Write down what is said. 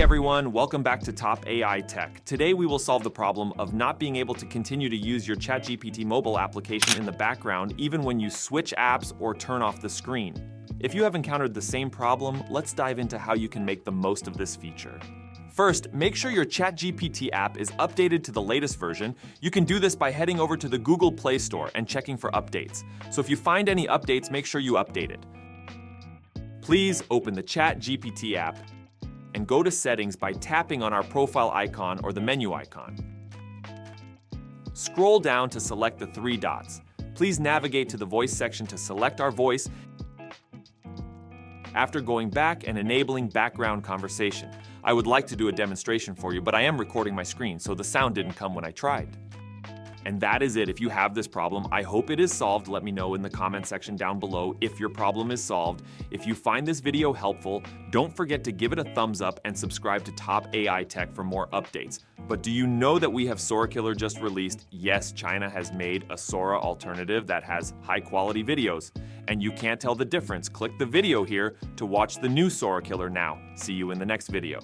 Hey everyone, welcome back to Top AI Tech. Today we will solve the problem of not being able to continue to use your ChatGPT mobile application in the background even when you switch apps or turn off the screen. If you have encountered the same problem, let's dive into how you can make the most of this feature. First, make sure your ChatGPT app is updated to the latest version. You can do this by heading over to the Google Play Store and checking for updates. So if you find any updates, make sure you update it. Please open the ChatGPT app and go to Settings by tapping on our profile icon or the menu icon. Scroll down to select the three dots. Please navigate to the voice section to select our voice after going back and enabling background conversation. I would like to do a demonstration for you, but I am recording my screen, so the sound didn't come when I tried. And that is it. If you have this problem, I hope it is solved. Let me know in the comment section down below if your problem is solved. If you find this video helpful, don't forget to give it a thumbs up and subscribe to Top AI Tech for more updates. But do you know that we have Sora Killer just released? Yes, China has made a Sora alternative that has high quality videos. And you can't tell the difference. Click the video here to watch the new Sora Killer now. See you in the next video.